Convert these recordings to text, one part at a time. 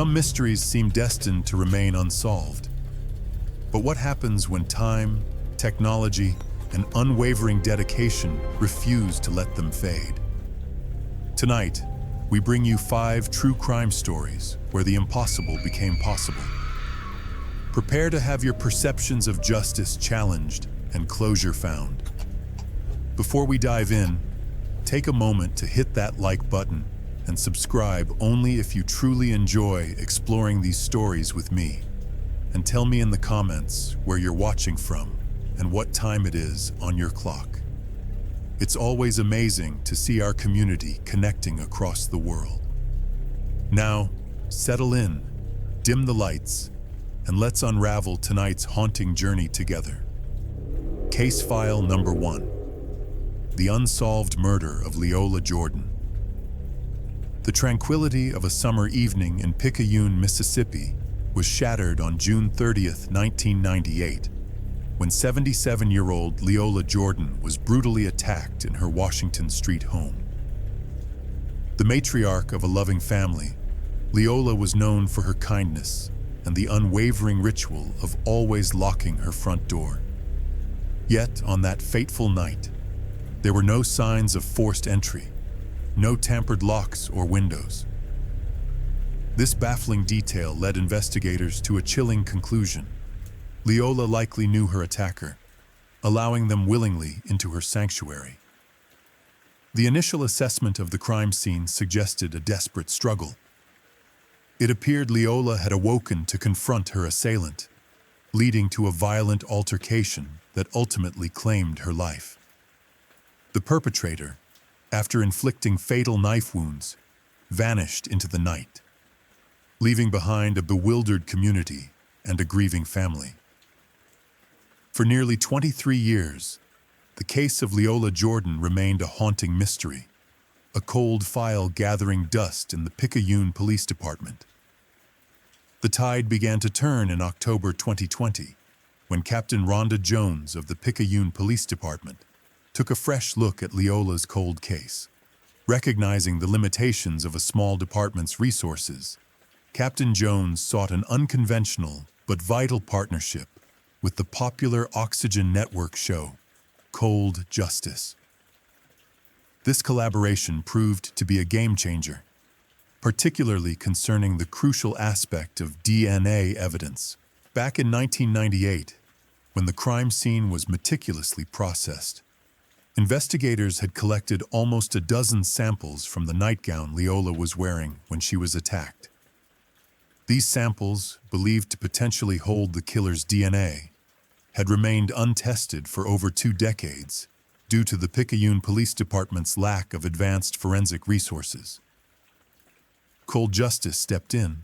Some mysteries seem destined to remain unsolved. But what happens when time, technology, and unwavering dedication refuse to let them fade? Tonight, we bring you 5 true crime stories where the impossible became possible. Prepare to have your perceptions of justice challenged and closure found. Before we dive in, take a moment to hit that like button and subscribe only if you truly enjoy exploring these stories with me. And tell me in the comments where you're watching from and what time it is on your clock. It's always amazing to see our community connecting across the world. Now, settle in, dim the lights, and let's unravel tonight's haunting journey together. Case file number 1. The unsolved murder of Leola Jordan. The tranquility of a summer evening in Picayune, Mississippi, was shattered on June 30th, 1998, when 77-year-old Leola Jordan was brutally attacked in her Washington Street home. The matriarch of a loving family, Leola was known for her kindness and the unwavering ritual of always locking her front door. Yet, on that fateful night, there were no signs of forced entry, no tampered locks or windows. This baffling detail led investigators to a chilling conclusion. Leola likely knew her attacker, allowing them willingly into her sanctuary. The initial assessment of the crime scene suggested a desperate struggle. It appeared Leola had awoken to confront her assailant, leading to a violent altercation that ultimately claimed her life. The perpetrator, after inflicting fatal knife wounds, vanished into the night, leaving behind a bewildered community and a grieving family. For nearly 23 years, the case of Leola Jordan remained a haunting mystery, a cold file gathering dust in the Picayune Police Department. The tide began to turn in October 2020, when Captain Rhonda Jones of the Picayune Police Department took a fresh look at Leola's cold case. Recognizing the limitations of a small department's resources, Captain Jones sought an unconventional but vital partnership with the popular Oxygen Network show, Cold Justice. This collaboration proved to be a game-changer, particularly concerning the crucial aspect of DNA evidence. Back in 1998, when the crime scene was meticulously processed, investigators had collected almost a dozen samples from the nightgown Leola was wearing when she was attacked. These samples, believed to potentially hold the killer's DNA, had remained untested for over 2 decades due to the Picayune Police Department's lack of advanced forensic resources. Cold Justice stepped in,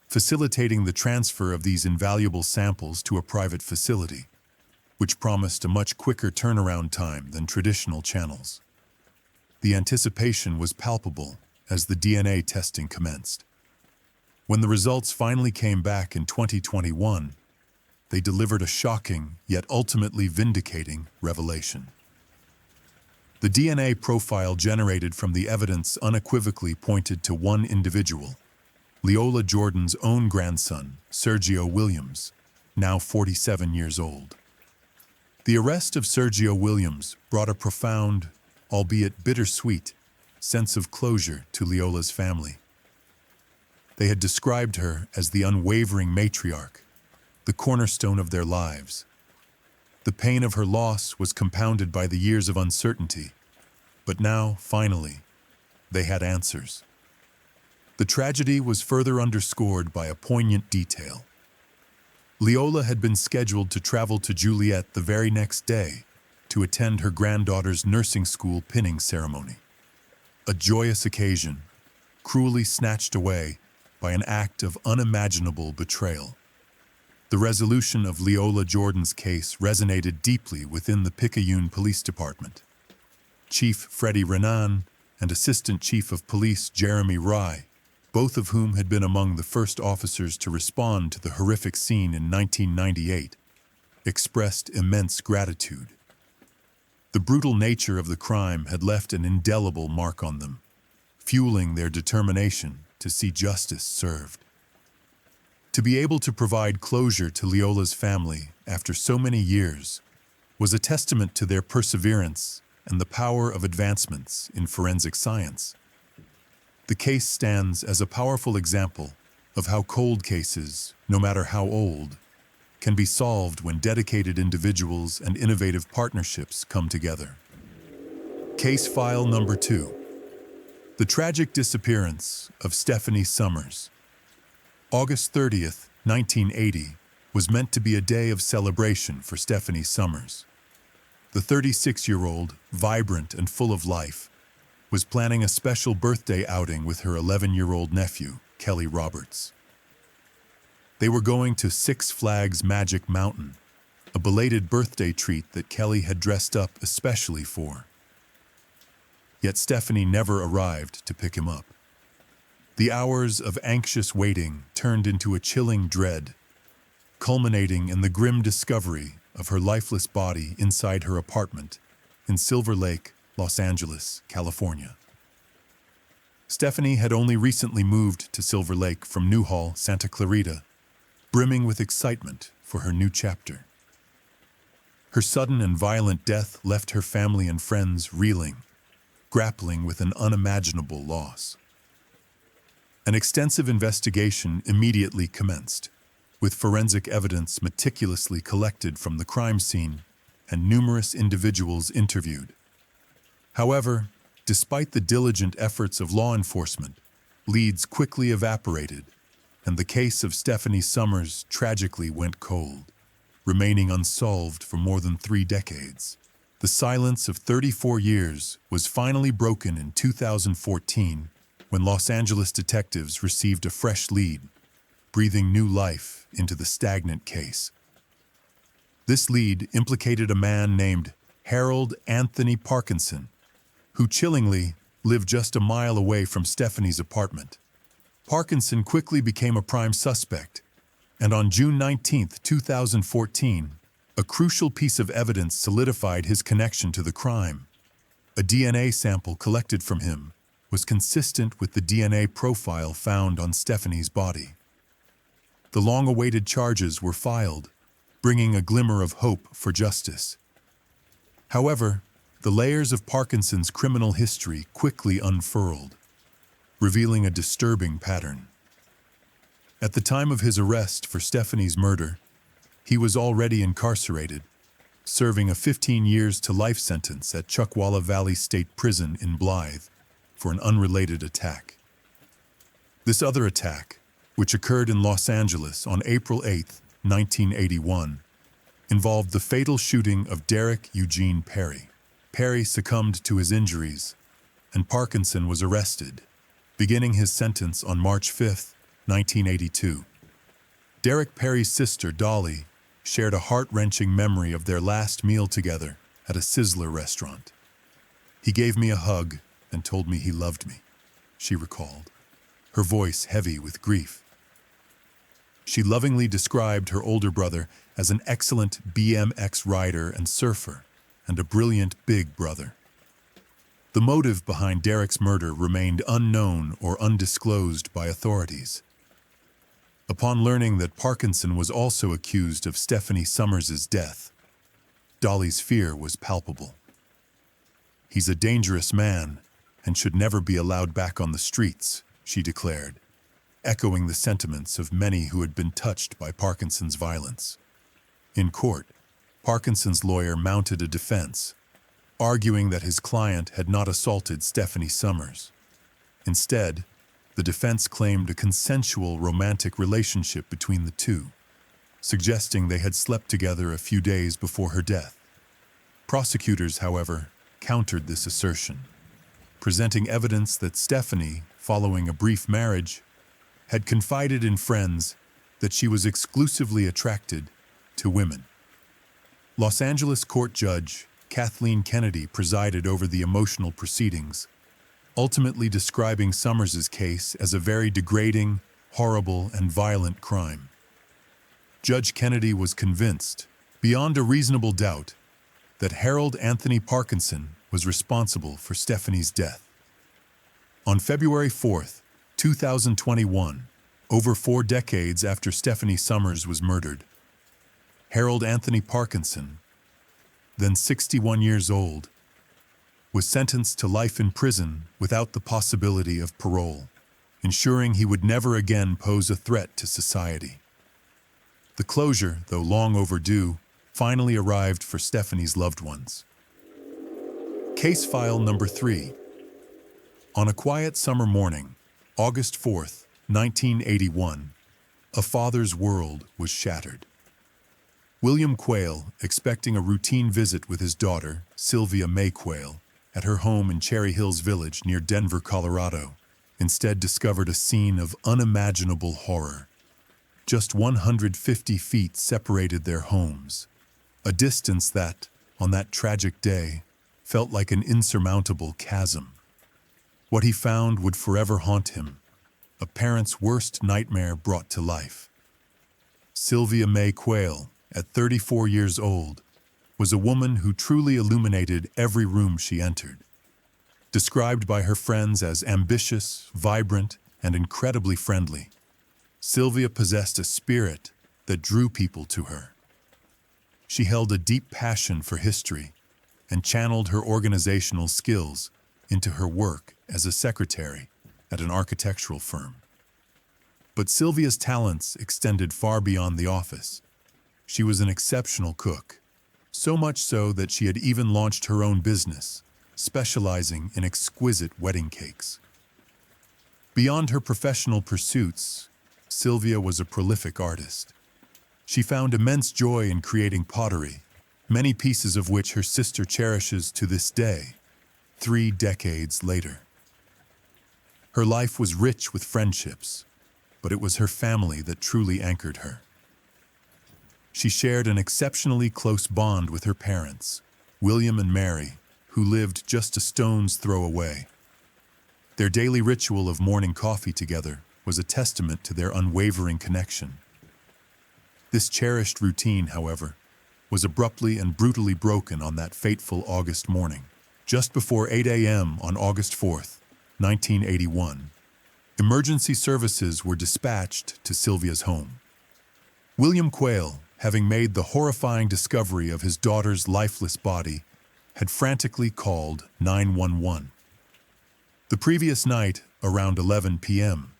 facilitating the transfer of these invaluable samples to a private facility, which promised a much quicker turnaround time than traditional channels. The anticipation was palpable as the DNA testing commenced. When the results finally came back in 2021, they delivered a shocking yet ultimately vindicating revelation. The DNA profile generated from the evidence unequivocally pointed to one individual, Leola Jordan's own grandson, Sergio Williams, now 47 years old. The arrest of Sergio Williams brought a profound, albeit bittersweet, sense of closure to Leola's family. They had described her as the unwavering matriarch, the cornerstone of their lives. The pain of her loss was compounded by the years of uncertainty, but now, finally, they had answers. The tragedy was further underscored by a poignant detail. Leola had been scheduled to travel to Juliet the very next day to attend her granddaughter's nursing school pinning ceremony. A joyous occasion, cruelly snatched away by an act of unimaginable betrayal. The resolution of Leola Jordan's case resonated deeply within the Picayune Police Department. Chief Freddie Renan and Assistant Chief of Police Jeremy Rye, both of whom had been among the first officers to respond to the horrific scene in 1998, expressed immense gratitude. The brutal nature of the crime had left an indelible mark on them, fueling their determination to see justice served. To be able to provide closure to Leola's family after so many years was a testament to their perseverance and the power of advancements in forensic science. The case stands as a powerful example of how cold cases, no matter how old, can be solved when dedicated individuals and innovative partnerships come together. Case file number 2. The tragic disappearance of Stephanie Summers. August 30th, 1980, was meant to be a day of celebration for Stephanie Summers. The 36-year-old, vibrant and full of life, was planning a special birthday outing with her 11-year-old nephew, Kelly Roberts. They were going to Six Flags Magic Mountain, a belated birthday treat that Kelly had dressed up especially for. Yet Stephanie never arrived to pick him up. The hours of anxious waiting turned into a chilling dread, culminating in the grim discovery of her lifeless body inside her apartment in Silver Lake, Los Angeles, California. Stephanie had only recently moved to Silver Lake from Newhall, Santa Clarita, brimming with excitement for her new chapter. Her sudden and violent death left her family and friends reeling, grappling with an unimaginable loss. An extensive investigation immediately commenced, with forensic evidence meticulously collected from the crime scene and numerous individuals interviewed. However, despite the diligent efforts of law enforcement, leads quickly evaporated, and the case of Stephanie Summers tragically went cold, remaining unsolved for more than 3 decades. The silence of 34 years was finally broken in 2014 when Los Angeles detectives received a fresh lead, breathing new life into the stagnant case. This lead implicated a man named Harold Anthony Parkinson, who chillingly lived just a mile away from Stephanie's apartment. Parkinson quickly became a prime suspect, and on June 19, 2014, a crucial piece of evidence solidified his connection to the crime. A DNA sample collected from him was consistent with the DNA profile found on Stephanie's body. The long-awaited charges were filed, bringing a glimmer of hope for justice. However, the layers of Parkinson's criminal history quickly unfurled, revealing a disturbing pattern. At the time of his arrest for Stephanie's murder, he was already incarcerated, serving a 15 years to life sentence at Chuckwalla Valley State Prison in Blythe for an unrelated attack. This other attack, which occurred in Los Angeles on April 8, 1981, involved the fatal shooting of Derek Eugene Perry. Perry succumbed to his injuries, and Parkinson was arrested, beginning his sentence on March 5, 1982. Derek Perry's sister, Dolly, shared a heart-wrenching memory of their last meal together at a Sizzler restaurant. "He gave me a hug and told me he loved me," she recalled, her voice heavy with grief. She lovingly described her older brother as an excellent BMX rider and surfer, and a brilliant big brother. The motive behind Derek's murder remained unknown or undisclosed by authorities. Upon learning that Parkinson was also accused of Stephanie Summers' death, Dolly's fear was palpable. "He's a dangerous man and should never be allowed back on the streets," she declared, echoing the sentiments of many who had been touched by Parkinson's violence. In court, Parkinson's lawyer mounted a defense, arguing that his client had not assaulted Stephanie Summers. Instead, the defense claimed a consensual romantic relationship between the two, suggesting they had slept together a few days before her death. Prosecutors, however, countered this assertion, presenting evidence that Stephanie, following a brief marriage, had confided in friends that she was exclusively attracted to women. Los Angeles court judge Kathleen Kennedy presided over the emotional proceedings, ultimately describing Summers' case as a very degrading, horrible, and violent crime. Judge Kennedy was convinced, beyond a reasonable doubt, that Harold Anthony Parkinson was responsible for Stephanie's death. On February 4, 2021, Over 4 decades after Stephanie Summers was murdered, Harold Anthony Parkinson, then 61 years old, was sentenced to life in prison without the possibility of parole, ensuring he would never again pose a threat to society. The closure, though long overdue, finally arrived for Stephanie's loved ones. Case file number 3. On a quiet summer morning, August 4th, 1981, a father's world was shattered. William Quayle, expecting a routine visit with his daughter, Sylvia May Quayle, at her home in Cherry Hills Village near Denver, Colorado, instead discovered a scene of unimaginable horror. Just 150 feet separated their homes, a distance that, on that tragic day, felt like an insurmountable chasm. What he found would forever haunt him, a parent's worst nightmare brought to life. Sylvia May Quayle, at 34 years old, was a woman who truly illuminated every room she entered. Described by her friends as ambitious, vibrant, and incredibly friendly, Sylvia possessed a spirit that drew people to her. She held a deep passion for history and channeled her organizational skills into her work as a secretary at an architectural firm. But Sylvia's talents extended far beyond the office. She was an exceptional cook, so much so that she had even launched her own business, specializing in exquisite wedding cakes. Beyond her professional pursuits, Sylvia was a prolific artist. She found immense joy in creating pottery, many pieces of which her sister cherishes to this day, 3 decades later. Her life was rich with friendships, but it was her family that truly anchored her. She shared an exceptionally close bond with her parents, William and Mary, who lived just a stone's throw away. Their daily ritual of morning coffee together was a testament to their unwavering connection. This cherished routine, however, was abruptly and brutally broken on that fateful August morning. Just before 8 a.m. on August 4th, 1981, emergency services were dispatched to Sylvia's home. William Quayle, having made the horrifying discovery of his daughter's lifeless body, had frantically called 911. The previous night, around 11 p.m.,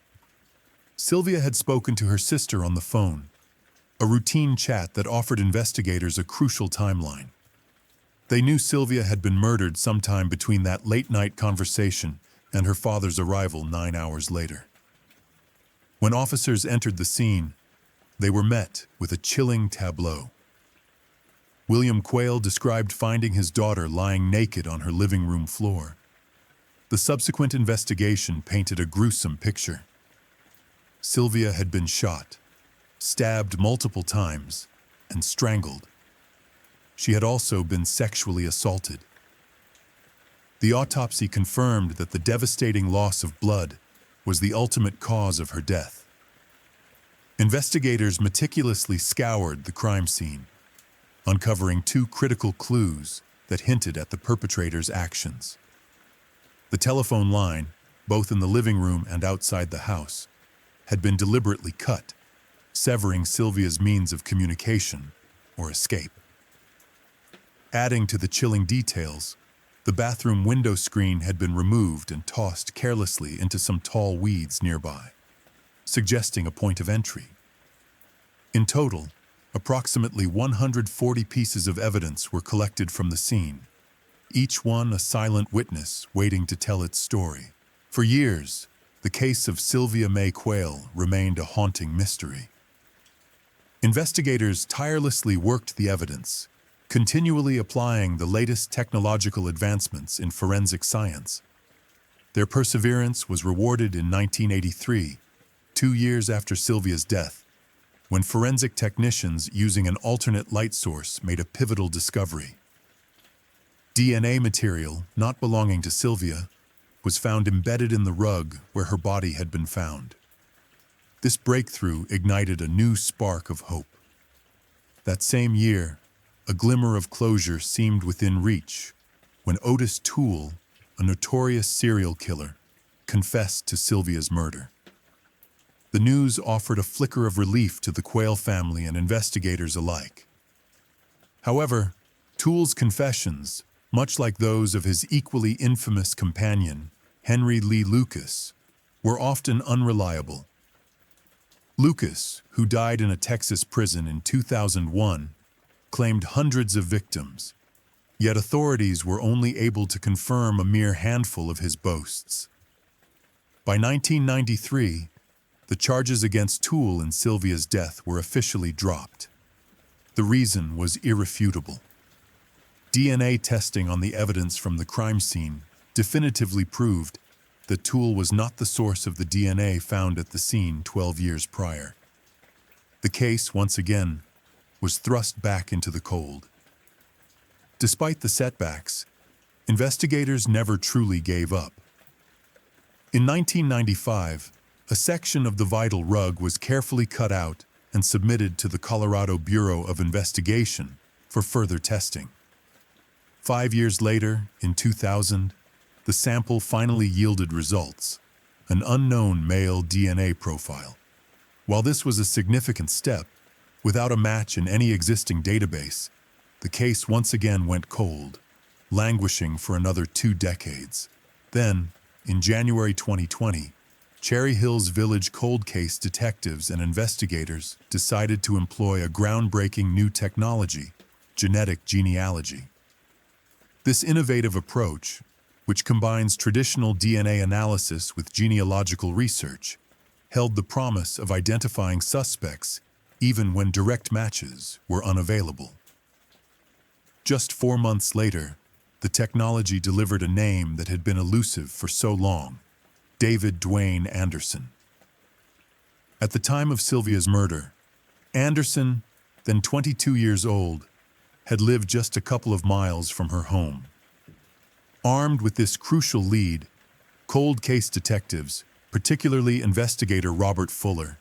Sylvia had spoken to her sister on the phone, a routine chat that offered investigators a crucial timeline. They knew Sylvia had been murdered sometime between that late-night conversation and her father's arrival 9 hours later. When officers entered the scene, they were met with a chilling tableau. William Quayle described finding his daughter lying naked on her living room floor. The subsequent investigation painted a gruesome picture. Sylvia had been shot, stabbed multiple times, and strangled. She had also been sexually assaulted. The autopsy confirmed that the devastating loss of blood was the ultimate cause of her death. Investigators meticulously scoured the crime scene, uncovering 2 critical clues that hinted at the perpetrator's actions. The telephone line, both in the living room and outside the house, had been deliberately cut, severing Sylvia's means of communication or escape. Adding to the chilling details, the bathroom window screen had been removed and tossed carelessly into some tall weeds nearby, suggesting a point of entry. In total, approximately 140 pieces of evidence were collected from the scene, each one a silent witness waiting to tell its story. For years, the case of Sylvia May Quayle remained a haunting mystery. Investigators tirelessly worked the evidence, continually applying the latest technological advancements in forensic science. Their perseverance was rewarded in 1983, 2 years after Sylvia's death, when forensic technicians using an alternate light source made a pivotal discovery. DNA material, not belonging to Sylvia, was found embedded in the rug where her body had been found. This breakthrough ignited a new spark of hope. That same year, a glimmer of closure seemed within reach when Otis Toole, a notorious serial killer, confessed to Sylvia's murder. The news offered a flicker of relief to the Quayle family and investigators alike. However, Toole's confessions, much like those of his equally infamous companion, Henry Lee Lucas, were often unreliable. Lucas, who died in a Texas prison in 2001, claimed hundreds of victims, yet authorities were only able to confirm a mere handful of his boasts. By 1993, the charges against Toole in Sylvia's death were officially dropped. The reason was irrefutable. DNA testing on the evidence from the crime scene definitively proved that Toole was not the source of the DNA found at the scene 12 years prior. The case, once again, was thrust back into the cold. Despite the setbacks, investigators never truly gave up. In 1995, a section of the vital rug was carefully cut out and submitted to the Colorado Bureau of Investigation for further testing. 5 years later, in 2000, the sample finally yielded results, an unknown male DNA profile. While this was a significant step, without a match in any existing database, the case once again went cold, languishing for another 2 decades. Then, in January 2020, Cherry Hills Village cold case detectives and investigators decided to employ a groundbreaking new technology, genetic genealogy. This innovative approach, which combines traditional DNA analysis with genealogical research, held the promise of identifying suspects even when direct matches were unavailable. Just 4 months later, the technology delivered a name that had been elusive for so long: David Dwayne Anderson. At the time of Sylvia's murder, Anderson, then 22 years old, had lived just a couple of miles from her home. Armed with this crucial lead, cold case detectives, particularly investigator Robert Fuller,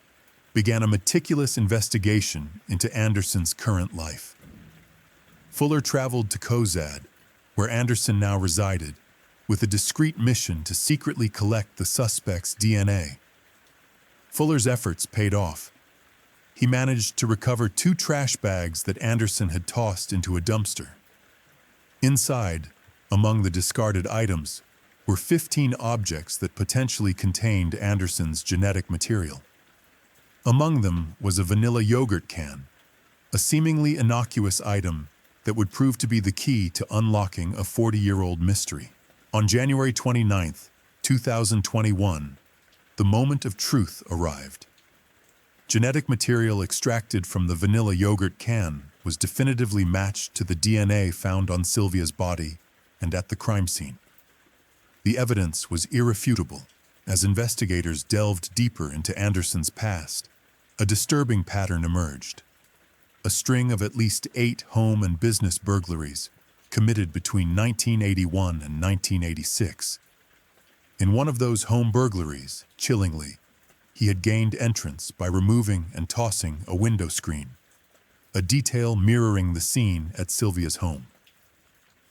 began a meticulous investigation into Anderson's current life. Fuller traveled to Cozad, where Anderson now resided, with a discreet mission to secretly collect the suspect's DNA. Fuller's efforts paid off. He managed to recover 2 trash bags that Anderson had tossed into a dumpster. Inside, among the discarded items, were 15 objects that potentially contained Anderson's genetic material. Among them was a vanilla yogurt can, a seemingly innocuous item that would prove to be the key to unlocking a 40-year-old mystery. On January 29, 2021, the moment of truth arrived. Genetic material extracted from the vanilla yogurt can was definitively matched to the DNA found on Sylvia's body and at the crime scene. The evidence was irrefutable. As investigators delved deeper into Anderson's past, a disturbing pattern emerged. A string of at least 8 home and business burglaries committed between 1981 and 1986. In one of those home burglaries, chillingly, he had gained entrance by removing and tossing a window screen, a detail mirroring the scene at Sylvia's home.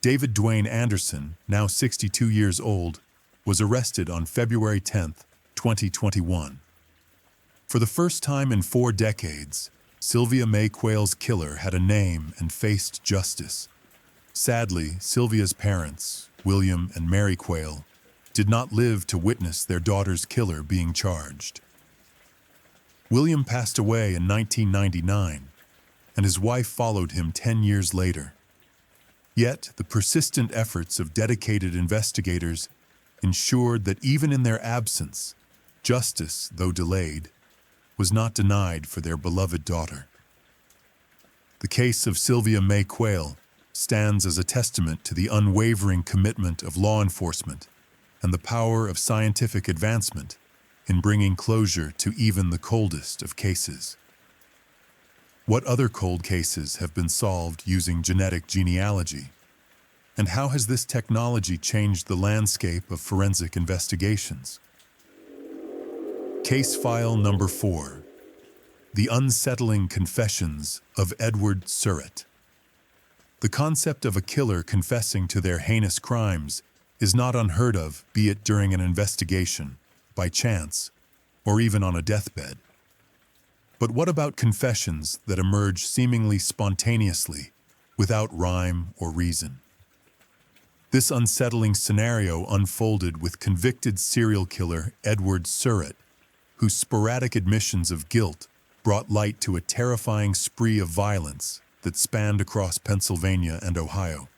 David Dwayne Anderson, now 62 years old, was arrested on February 10, 2021. For the first time in 4 decades, Sylvia May Quayle's killer had a name and faced justice. Sadly, Sylvia's parents, William and Mary Quayle, did not live to witness their daughter's killer being charged. William passed away in 1999, and his wife followed him 10 years later. Yet, the persistent efforts of dedicated investigators ensured that even in their absence, justice, though delayed, was not denied for their beloved daughter. The case of Sylvia May Quayle stands as a testament to the unwavering commitment of law enforcement and the power of scientific advancement in bringing closure to even the coldest of cases. What other cold cases have been solved using genetic genealogy? And how has this technology changed the landscape of forensic investigations? Case file number 4. The unsettling confessions of Edward Surratt. The concept of a killer confessing to their heinous crimes is not unheard of, be it during an investigation, by chance, or even on a deathbed. But what about confessions that emerge seemingly spontaneously, without rhyme or reason? This unsettling scenario unfolded with convicted serial killer Edward Surratt, whose sporadic admissions of guilt brought light to a terrifying spree of violence that spanned across Pennsylvania and Ohio.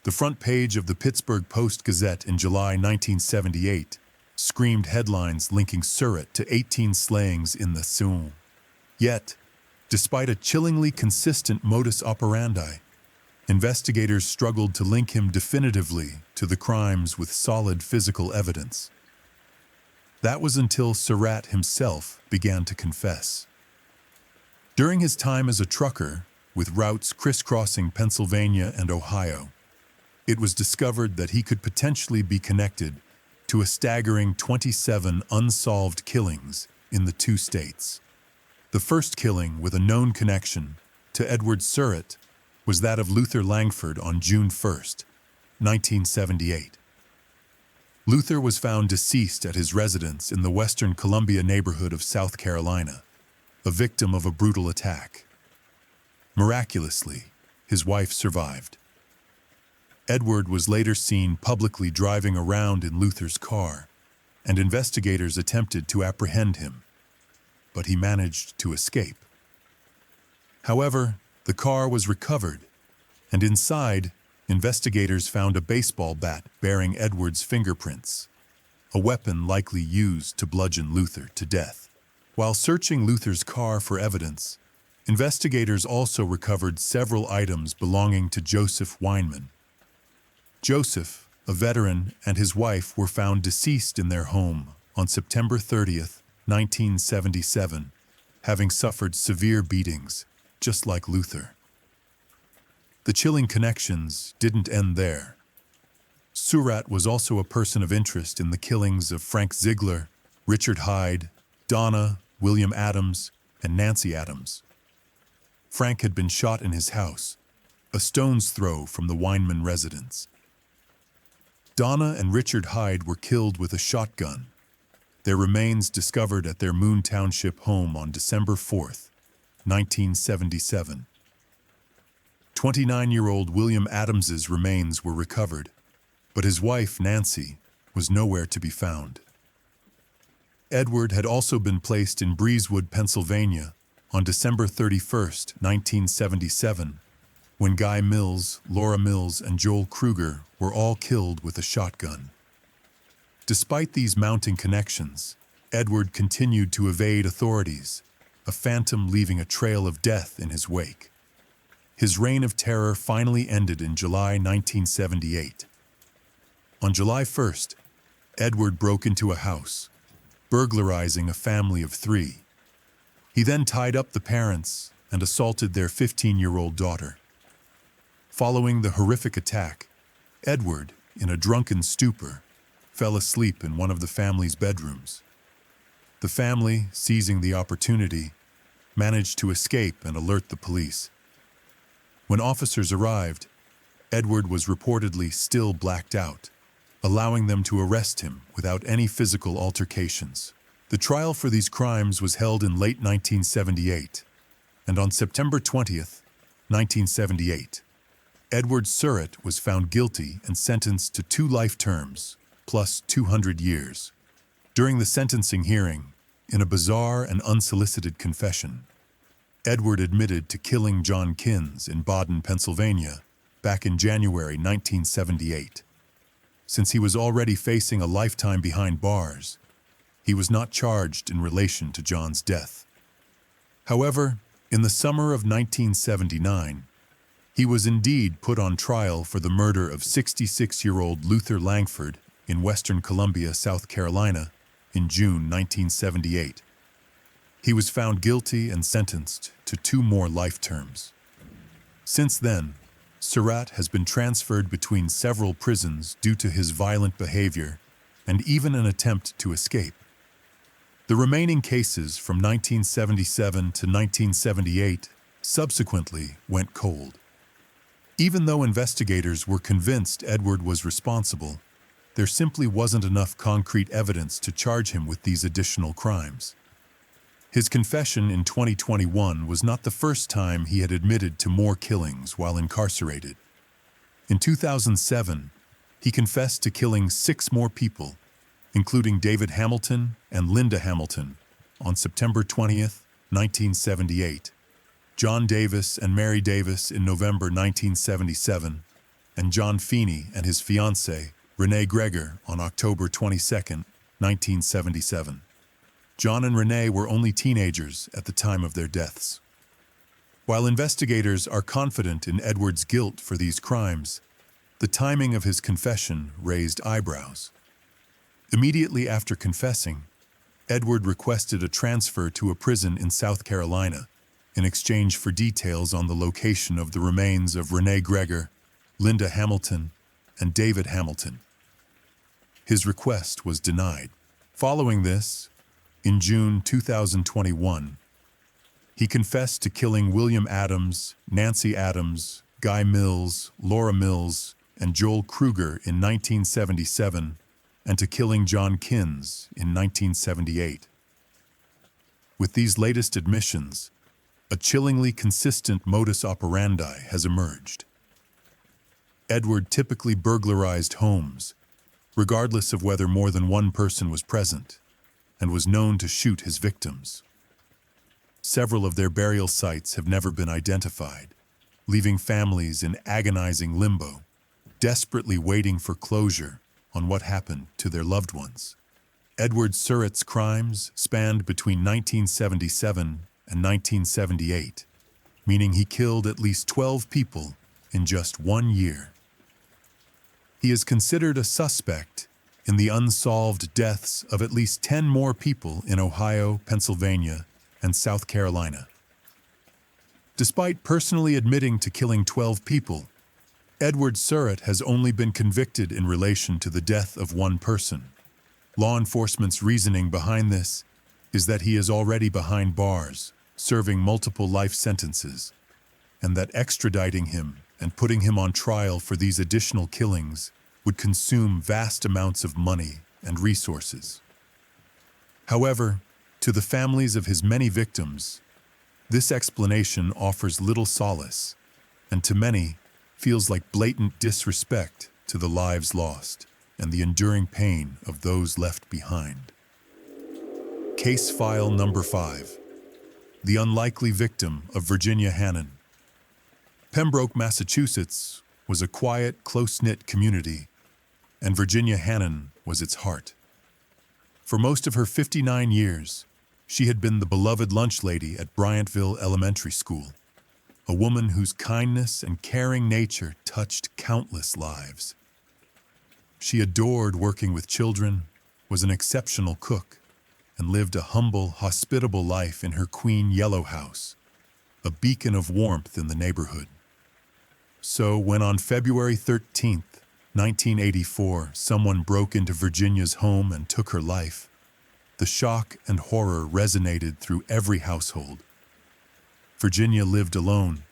The front page of the Pittsburgh Post-Gazette in July 1978 screamed headlines linking Surratt to 18 slayings in the Somme. Yet, despite a chillingly consistent modus operandi, investigators struggled to link him definitively to the crimes with solid physical evidence. That was until Surratt himself began to confess. During his time as a trucker, with routes crisscrossing Pennsylvania and Ohio, it was discovered that he could potentially be connected to a staggering 27 unsolved killings in the two states. The first killing with a known connection to Edward Surratt was that of Luther Langford on June 1, 1978. Luther was found deceased at his residence in the Western Columbia neighborhood of South Carolina, a victim of a brutal attack. Miraculously, his wife survived. Edward was later seen publicly driving around in Luther's car, and investigators attempted to apprehend him, but he managed to escape. However, the car was recovered, and inside, investigators found a baseball bat bearing Edward's fingerprints, a weapon likely used to bludgeon Luther to death. While searching Luther's car for evidence, investigators also recovered several items belonging to Joseph Weinman. Joseph, a veteran, and his wife were found deceased in their home on September 30, 1977, having suffered severe beatings, just like Luther. The chilling connections didn't end there. Surratt was also a person of interest in the killings of Frank Ziegler, Richard Hyde, Donna, William Adams, and Nancy Adams. Frank had been shot in his house, a stone's throw from the Weinman residence. Donna and Richard Hyde were killed with a shotgun, their remains discovered at their Moon Township home on December 4, 1977. 29-year-old William Adams's remains were recovered, but his wife, Nancy, was nowhere to be found. Edward had also been placed in Breezewood, Pennsylvania, on December 31, 1977, when Guy Mills, Laura Mills, and Joel Kruger were all killed with a shotgun. Despite these mounting connections, Edward continued to evade authorities, a phantom leaving a trail of death in his wake. His reign of terror finally ended in July 1978. On July 1st, Edward broke into a house, burglarizing a family of 3. He then tied up the parents and assaulted their 15-year-old daughter. Following the horrific attack, Edward, in a drunken stupor, fell asleep in one of the family's bedrooms. The family, seizing the opportunity, managed to escape and alert the police. When officers arrived, Edward was reportedly still blacked out, allowing them to arrest him without any physical altercations. The trial for these crimes was held in late 1978, and on September 20th, 1978, Edward Surratt was found guilty and sentenced to 2 life terms, plus 200 years. During the sentencing hearing, in a bizarre and unsolicited confession, Edward admitted to killing John Kins in Baden, Pennsylvania, back in January 1978. Since he was already facing a lifetime behind bars, he was not charged in relation to John's death. However, in the summer of 1979, he was indeed put on trial for the murder of 66-year-old Luther Langford in Western Columbia, South Carolina, in June 1978. He was found guilty and sentenced to 2 more life terms. Since then, Surratt has been transferred between several prisons due to his violent behavior and even an attempt to escape. The remaining cases from 1977 to 1978 subsequently went cold. Even though investigators were convinced Edward was responsible, there simply wasn't enough concrete evidence to charge him with these additional crimes. His confession in 2021 was not the first time he had admitted to more killings while incarcerated. In 2007, he confessed to killing 6 more people, including David Hamilton and Linda Hamilton, on September 20th, 1978, John Davis and Mary Davis in November 1977, and John Feeney and his fiancée, Renee Greger, on October 22, 1977. John and Renee were only teenagers at the time of their deaths. While investigators are confident in Edward's guilt for these crimes, the timing of his confession raised eyebrows. Immediately after confessing, Edward requested a transfer to a prison in South Carolina in exchange for details on the location of the remains of Renee Greger, Linda Hamilton, and David Hamilton. His request was denied. Following this, in June 2021, he confessed to killing William Adams, Nancy Adams, Guy Mills, Laura Mills, and Joel Kruger in 1977, and to killing John Kins in 1978. With these latest admissions, a chillingly consistent modus operandi has emerged. Edward typically burglarized homes, regardless of whether more than one person was present, and was known to shoot his victims. Several of their burial sites have never been identified, leaving families in agonizing limbo, desperately waiting for closure on what happened to their loved ones. Edward Surratt's crimes spanned between 1977 and 1978, meaning he killed at least 12 people in just 1 year. He is considered a suspect in the unsolved deaths of at least 10 more people in Ohio, Pennsylvania, and South Carolina. Despite personally admitting to killing 12 people, Edward Surratt has only been convicted in relation to the death of one person. Law enforcement's reasoning behind this is that he is already behind bars, serving multiple life sentences, and that extraditing him and putting him on trial for these additional killings would consume vast amounts of money and resources. However, to the families of his many victims, this explanation offers little solace, and to many, feels like blatant disrespect to the lives lost and the enduring pain of those left behind. Case file number 5. The unlikely victim of Virginia Hannon. Pembroke, Massachusetts was a quiet, close-knit community, and Virginia Hannon was its heart. For most of her 59 years, she had been the beloved lunch lady at Bryantville Elementary School, a woman whose kindness and caring nature touched countless lives. She adored working with children, was an exceptional cook, and lived a humble, hospitable life in her Queen Yellow house, a beacon of warmth in the neighborhood. So when on February 13th, 1984, someone broke into Virginia's home and took her life, the shock and horror resonated through every household. Virginia lived alone,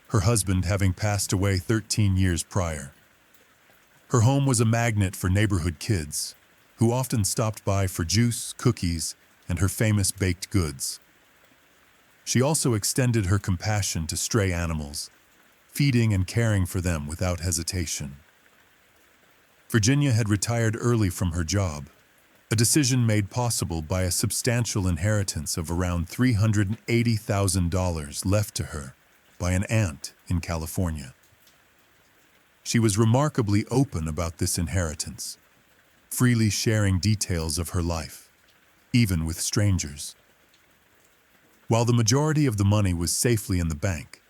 her husband having passed away 13 years prior. Her home was a magnet for neighborhood kids, who often stopped by for juice, cookies, and her famous baked goods. She also extended her compassion to stray animals, feeding and caring for them without hesitation. Virginia had retired early from her job, a decision made possible by a substantial inheritance of around $380,000 left to her by an aunt in California. She was remarkably open about this inheritance, freely sharing details of her life, even with strangers. While the majority of the money was safely in the bank,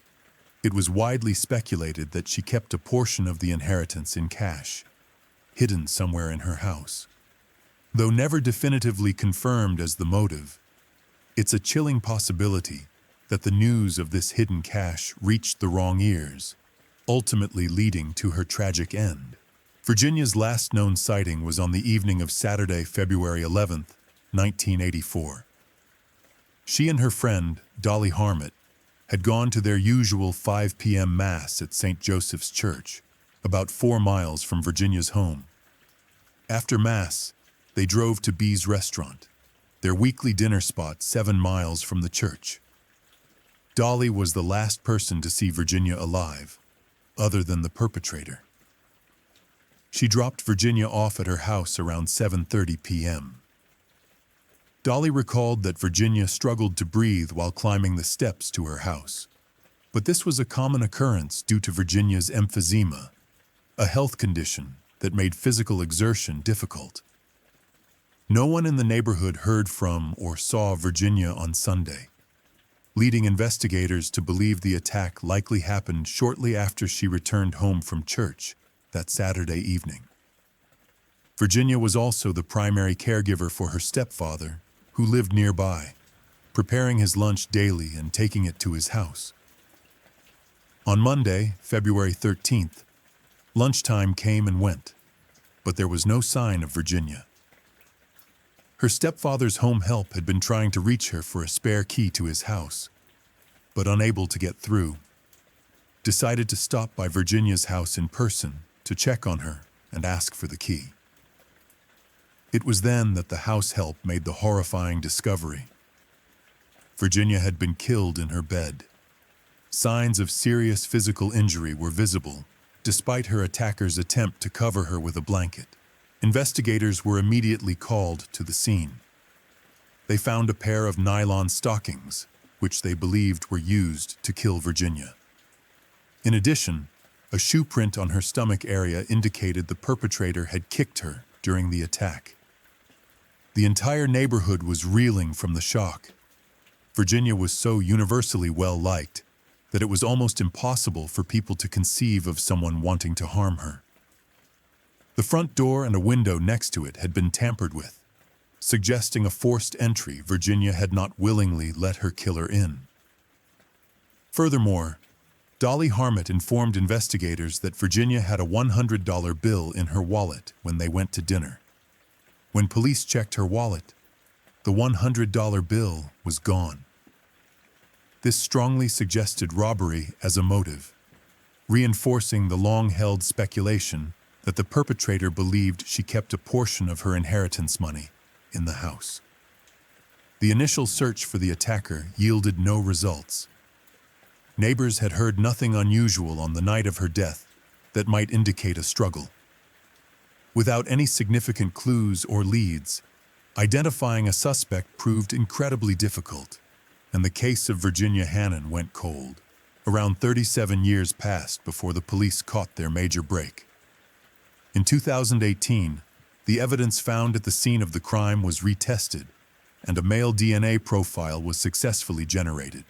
it was widely speculated that she kept a portion of the inheritance in cash, hidden somewhere in her house. Though never definitively confirmed as the motive, it's a chilling possibility that the news of this hidden cash reached the wrong ears, ultimately leading to her tragic end. Virginia's last known sighting was on the evening of Saturday, February 11th, 1984. She and her friend, Dolly Harmett, had gone to their usual 5 p.m. Mass at St. Joseph's Church, about 4 miles from Virginia's home. After Mass, they drove to B's restaurant, their weekly dinner spot 7 miles from the church. Dolly was the last person to see Virginia alive, other than the perpetrator. She dropped Virginia off at her house around 7:30 p.m. Dolly recalled that Virginia struggled to breathe while climbing the steps to her house. But this was a common occurrence due to Virginia's emphysema, a health condition that made physical exertion difficult. No one in the neighborhood heard from or saw Virginia on Sunday, leading investigators to believe the attack likely happened shortly after she returned home from church that Saturday evening. Virginia was also the primary caregiver for her stepfather, who lived nearby, preparing his lunch daily and taking it to his house. On Monday, February 13th, lunchtime came and went, but there was no sign of Virginia. Her stepfather's home help had been trying to reach her for a spare key to his house, but unable to get through, decided to stop by Virginia's house in person to check on her and ask for the key. It was then that the house help made the horrifying discovery. Virginia had been killed in her bed. Signs of serious physical injury were visible, despite her attacker's attempt to cover her with a blanket. Investigators were immediately called to the scene. They found a pair of nylon stockings, which they believed were used to kill Virginia. In addition, a shoe print on her stomach area indicated the perpetrator had kicked her during the attack. The entire neighborhood was reeling from the shock. Virginia was so universally well-liked that it was almost impossible for people to conceive of someone wanting to harm her. The front door and a window next to it had been tampered with, suggesting a forced entry Virginia had not willingly let her killer in. Furthermore, Dolly Harmett informed investigators that Virginia had a $100 bill in her wallet when they went to dinner. When police checked her wallet, the $100 bill was gone. This strongly suggested robbery as a motive, reinforcing the long-held speculation that the perpetrator believed she kept a portion of her inheritance money in the house. The initial search for the attacker yielded no results. Neighbors had heard nothing unusual on the night of her death that might indicate a struggle. Without any significant clues or leads, identifying a suspect proved incredibly difficult, and the case of Virginia Hannon went cold. Around 37 years passed before the police caught their major break. In 2018, the evidence found at the scene of the crime was retested, and a male DNA profile was successfully generated.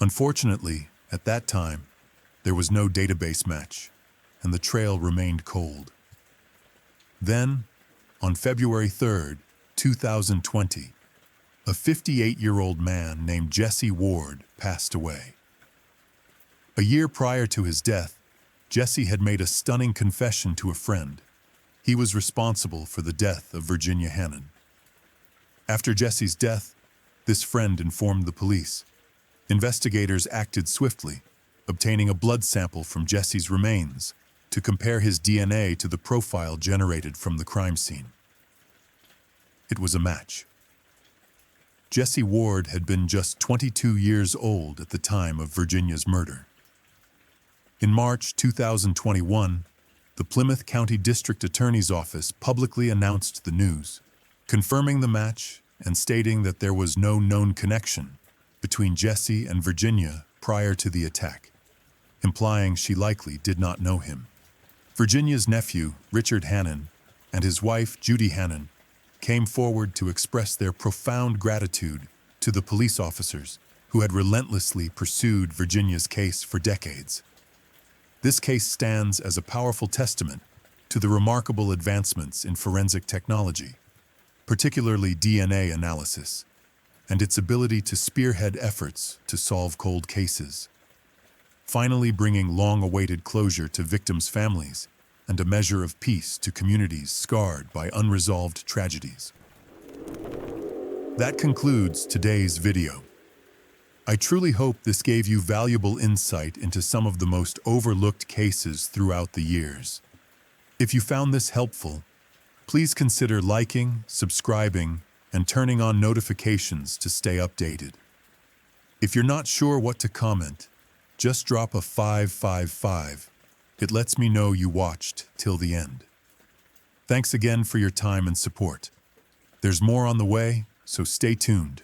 Unfortunately, at that time, there was no database match, and the trail remained cold. Then, on February 3, 2020, a 58-year-old man named Jesse Ward passed away. A year prior to his death, Jesse had made a stunning confession to a friend. He was responsible for the death of Virginia Hannon. After Jesse's death, this friend informed the police. Investigators acted swiftly, obtaining a blood sample from Jesse's remains to compare his DNA to the profile generated from the crime scene. It was a match. Jesse Ward had been just 22 years old at the time of Virginia's murder. In March 2021, the Plymouth County District Attorney's Office publicly announced the news, confirming the match and stating that there was no known connection between Jesse and Virginia prior to the attack, implying she likely did not know him. Virginia's nephew, Richard Hannon, and his wife, Judy Hannon, came forward to express their profound gratitude to the police officers who had relentlessly pursued Virginia's case for decades. This case stands as a powerful testament to the remarkable advancements in forensic technology, particularly DNA analysis, and its ability to spearhead efforts to solve cold cases, finally bringing long-awaited closure to victims' families and a measure of peace to communities scarred by unresolved tragedies. That concludes today's video. I truly hope this gave you valuable insight into some of the most overlooked cases throughout the years. If you found this helpful, Please consider liking, subscribing, and turning on notifications to stay updated. If you're not sure what to comment, just drop a 555. It lets me know you watched till the end. Thanks again for your time and support. There's more on the way, so stay tuned.